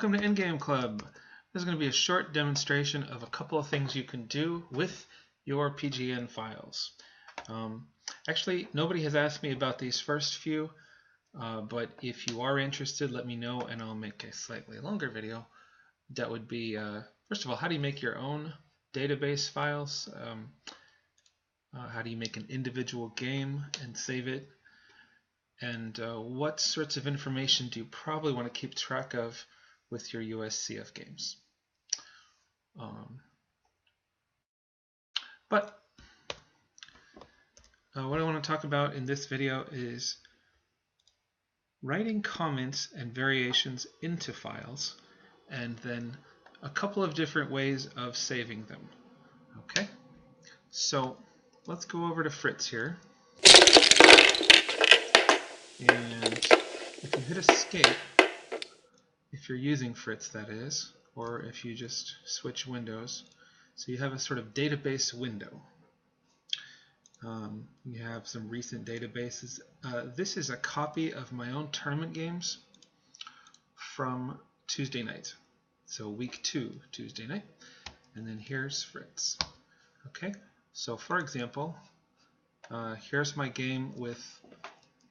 Welcome to Endgame Club. This is going to be a short demonstration of a couple of things you can do with your PGN files. Actually, nobody has asked me about these first few, but if you are interested, let me know and I'll make a slightly longer video. That would be, first of all, how do you make your own database files? How do you make an individual game and save it? And what sorts of information do you probably want to keep track of with your USCF games? But what I want to talk about in this video is writing comments and variations into files, and then a couple of different ways of saving them. Okay, so let's go over to Fritz here. And if you hit escape, if you're using Fritz that is, or if you just switch windows, so you have a sort of database window. You have some recent databases. This is a copy of my own tournament games from Tuesday night. So week 2, Tuesday night. And then here's Fritz. Okay, so for example, here's my game with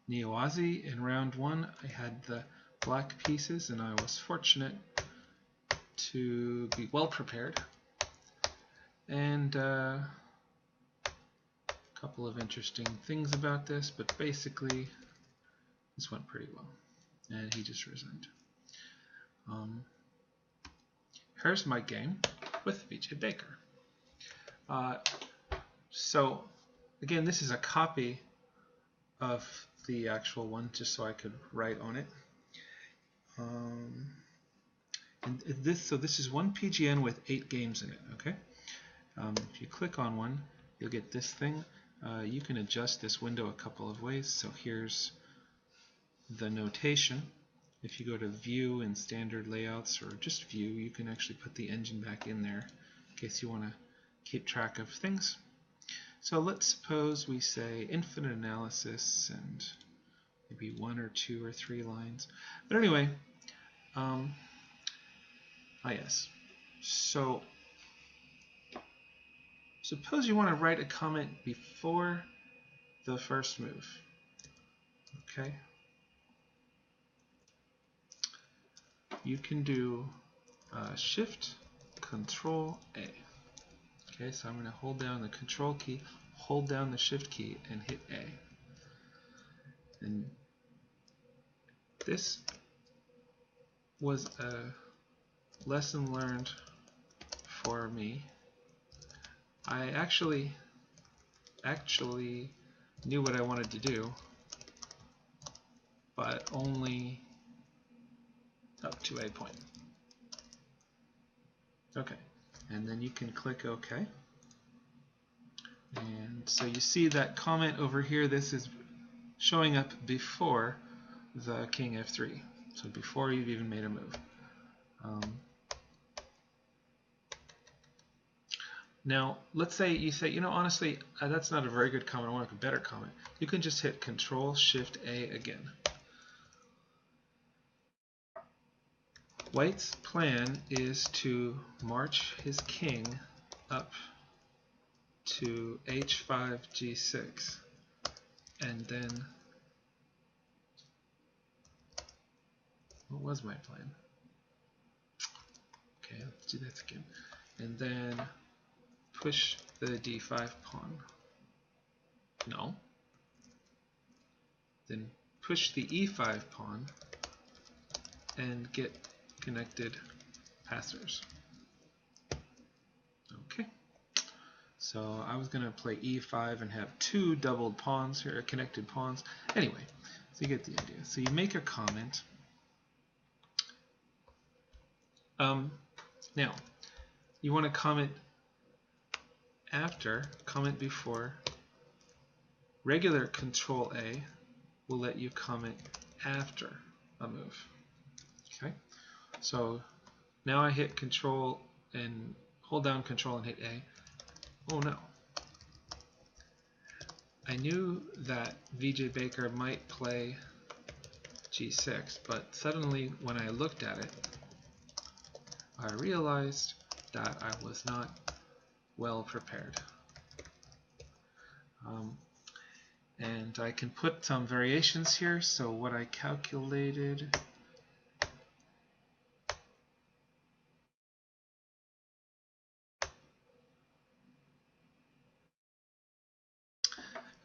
Niawazi in round 1. I had the black pieces and I was fortunate to be well prepared. And a couple of interesting things about this, but basically this went pretty well. And he just resigned. Here's my game with VJ Baker. So again, this is a copy of the actual one, just so I could write on it. So this is one PGN with 8 games in it. Okay. If you click on one, you'll get this thing. You can adjust this window a couple of ways. So here's the notation. If you go to View and Standard Layouts, or just View, you can actually put the engine back in there in case you want to keep track of things. So let's suppose we say infinite analysis and maybe 1 or 2 or 3 lines. But anyway, yes. So suppose you want to write a comment before the first move. Okay. You can do Shift Control A. Okay, so I'm going to hold down the Control key, hold down the Shift key, and hit A. And this was a lesson learned for me. I actually knew what I wanted to do, but only up to a point. Okay, and then you can click OK. And so you see that comment over here, this is showing up before the King F3, so before you've even made a move. Now, let's say you say, honestly, that's not a very good comment, I want a better comment. You can just hit Control Shift A again. White's plan is to march his king up to H5, G6, and then, what was my plan? Okay, let's do that again. And then push the D5 pawn. No. Then push the E5 pawn and get connected passers. Okay. So I was going to play E5 and have 2 doubled pawns here, connected pawns. Anyway, so you get the idea. So you make a comment. Now, you want to comment after, comment before. Regular Control A will let you comment after a move. Okay, so now I hit Control and hold down Control and hit A. Oh no. I knew that VJ Baker might play G6, but suddenly when I looked at it, I realized that I was not well prepared. And I can put some variations here. So what I calculated,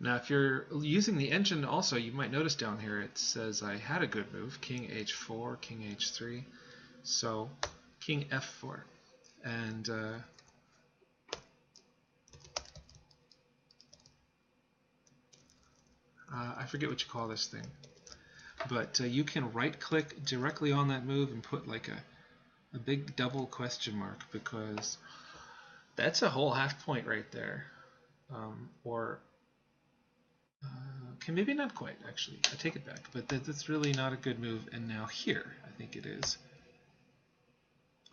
now if you're using the engine also, you might notice down here it says I had a good move, king h4, king h3, so king f4, and I forget what you call this thing, but you can right click directly on that move and put like a big double question mark, because that's a whole half point right there. Or okay, maybe not quite, actually. I take it back, but that's really not a good move. And now here, I think it is.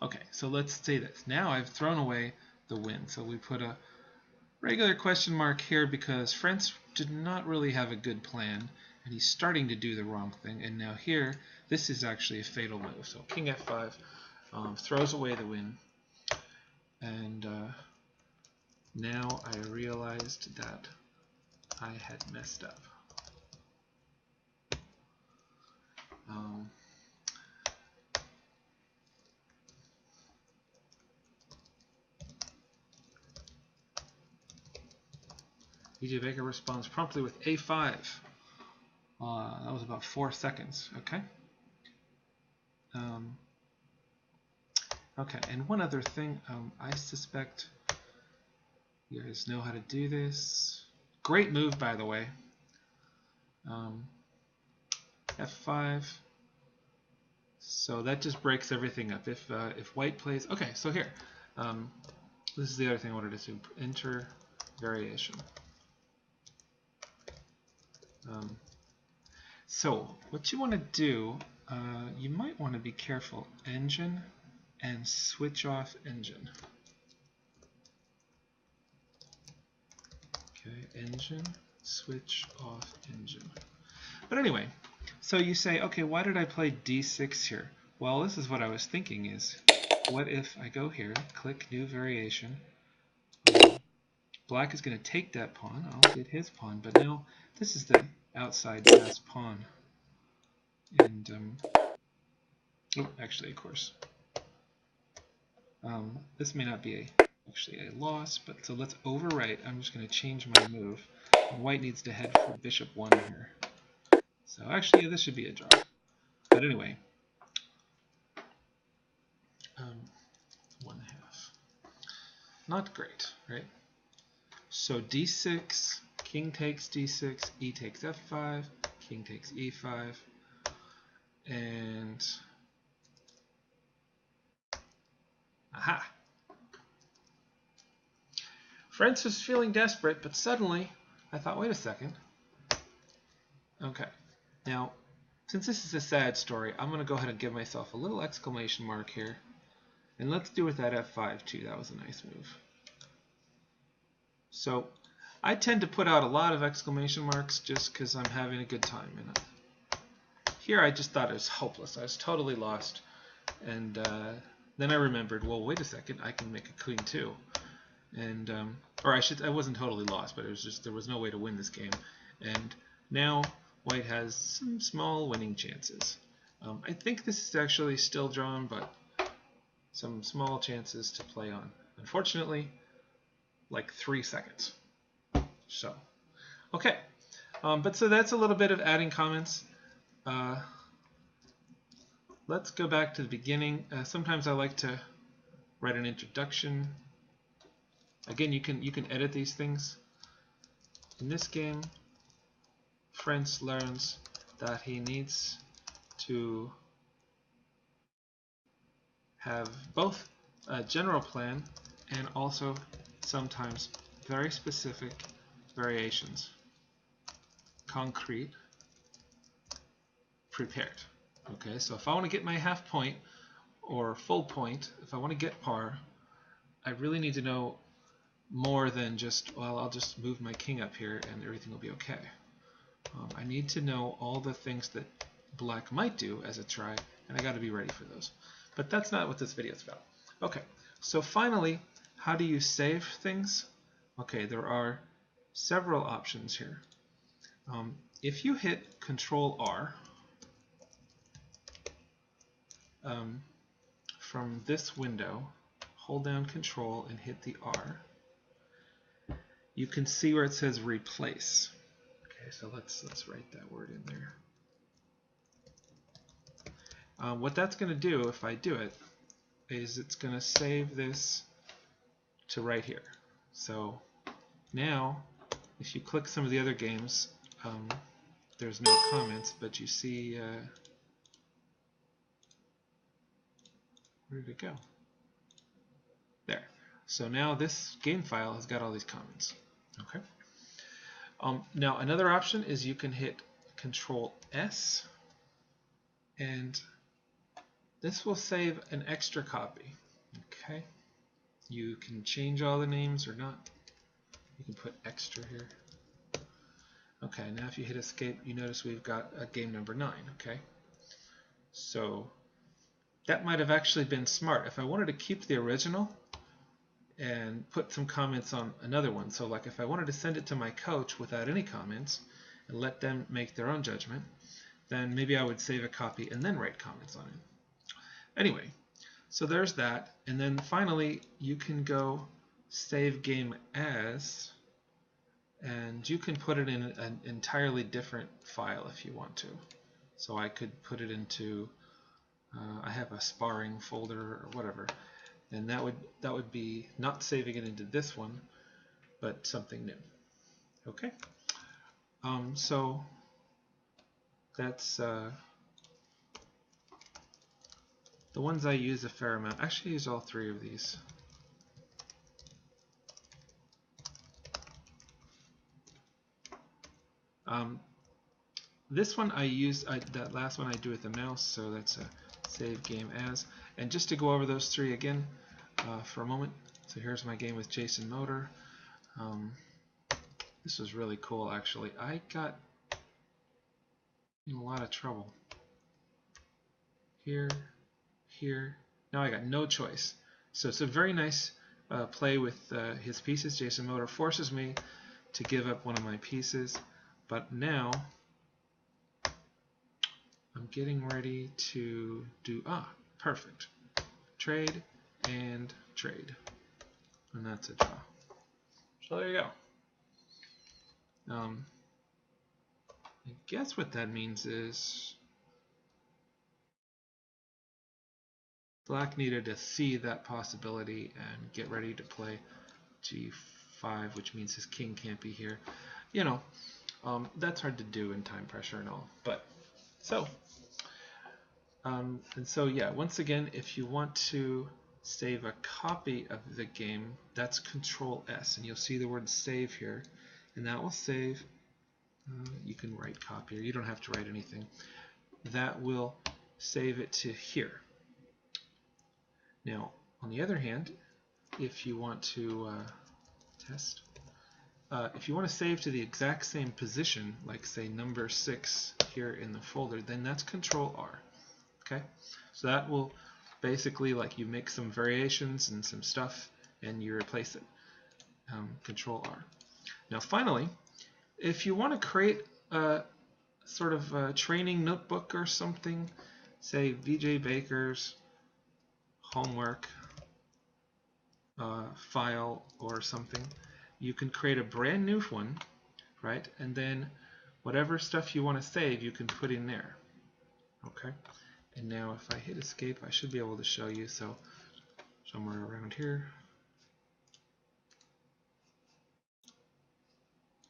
Okay, so let's say this. Now I've thrown away the win. So we put a regular question mark here because France did not really have a good plan, and he's starting to do the wrong thing. And now here, this is actually a fatal move. So king f5 throws away the win. And now I realized that I had messed up. DJ Baker responds promptly with A5. That was about 4 seconds. Okay. Okay, and one other thing. I suspect you guys know how to do this. Great move, by the way. F5. So that just breaks everything up. If white plays, okay. So here, this is the other thing I wanted to do. Enter variation. So what you want to do, you might want to be careful. Engine and switch off engine. Okay, engine, switch off engine. But anyway, so you say, okay, why did I play d6 here? Well, this is what I was thinking is, what if I go here, click new variation. Black is going to take that pawn. I'll get his pawn, but now this is the outside passed pawn. And, oh, actually, of course. This may not be actually a loss, but so let's overwrite. I'm just going to change my move. And white needs to head for bishop 1 here. So actually, this should be a draw. But anyway, 1/2. Not great, right? So d6, king takes d6, e takes f5, king takes e5, and aha! France was feeling desperate, but suddenly I thought, wait a second. Okay, now since this is a sad story, I'm going to go ahead and give myself a little exclamation mark here. And let's do with that f5 too. That was a nice move. So I tend to put out a lot of exclamation marks just because I'm having a good time. And here I just thought it was hopeless. I was totally lost. And then I remembered, well, wait a second, I can make a queen too. And or I wasn't totally lost, but it was just there was no way to win this game. And now white has some small winning chances. I think this is actually still drawn, but some small chances to play on. Unfortunately, like 3 seconds. So, okay. But so that's a little bit of adding comments. Let's go back to the beginning. Sometimes I like to write an introduction. Again, you can edit these things. In this game, France learns that he needs to have both a general plan and also sometimes very specific variations. Concrete, prepared. Okay, so if I want to get my half point or full point, if I want to get par, I really need to know more than just, well, I'll just move my king up here and everything will be okay. I need to know all the things that black might do as a try, and I got to be ready for those. But that's not what this video is about. Okay, so finally, how do you save things? Okay, there are several options here. If you hit Control R from this window, hold down Control and hit the R, you can see where it says Replace. Okay, so let's write that word in there. What that's going to do, if I do it, is it's going to save this to right here. So now, if you click some of the other games, there's no comments, but you see, where did it go? There. So now this game file has got all these comments. Okay. Now another option is you can hit Control S, and this will save an extra copy. Okay. You can change all the names or not. You can put extra here. Okay, now if you hit escape, you notice we've got a game number 9, okay? So that might have actually been smart. If I wanted to keep the original and put some comments on another one, so like if I wanted to send it to my coach without any comments and let them make their own judgment, then maybe I would save a copy and then write comments on it. Anyway, so there's that, and then finally you can go save game as, and you can put it in an entirely different file if you want to. So I could put it into, I have a sparring folder or whatever, and that would be not saving it into this one, but something new. Okay. So that's the ones I use a fair amount. Actually, I use all 3 of these. This one I use, that last one I do with the mouse, so that's a save game as. And just to go over those 3 again for a moment. So here's my game with Jason Motor. This was really cool, actually. I got in a lot of trouble. Here, here. Now I got no choice. So it's a very nice play with his pieces. Jason Motor forces me to give up one of my pieces, but now I'm getting ready to do, perfect. Trade and trade. And that's a draw. So there you go. I guess what that means is Black needed to see that possibility and get ready to play G5, which means his king can't be here. You know, that's hard to do in time pressure and all. But so, and so yeah, once again, if you want to save a copy of the game, that's Control S, and you'll see the word save here, and that will save. You can write copy, or you don't have to write anything. That will save it to here. Now, on the other hand, if you want to test, if you want to save to the exact same position, like say number 6 here in the folder, then that's Control R. Okay, so that will basically, like, you make some variations and some stuff, and you replace it. Control R. Now, finally, if you want to create a sort of a training notebook or something, say VJ Baker's homework file or something, you can create a brand new one, right? And then whatever stuff you want to save, you can put in there. Okay. And now if I hit escape, I should be able to show you. So somewhere around here.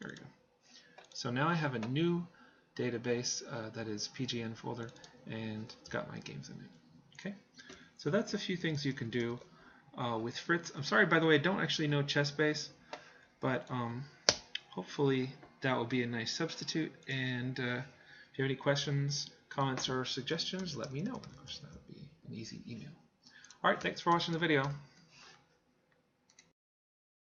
There we go. So now I have a new database that is PGN folder, and it's got my games in it. Okay. So that's a few things you can do with Fritz. I'm sorry, by the way, I don't actually know ChessBase, but hopefully that will be a nice substitute. And if you have any questions, comments, or suggestions, let me know. Of course, that would be an easy email. All right, thanks for watching the video.